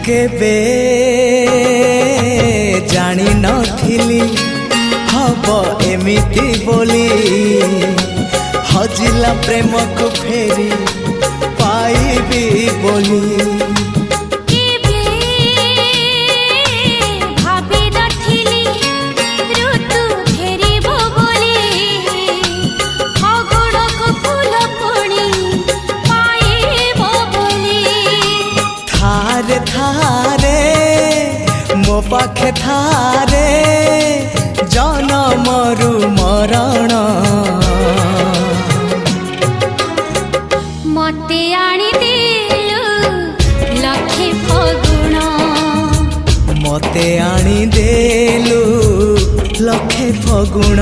केबे जानी नथिली हब एमिति बोली हजिला प्रेम को फेरी पाइबी बोली मो पाखे थारे जनमरु मरण मते आनी देलु लखे फगुण मते आनी देलु लखे फगुण।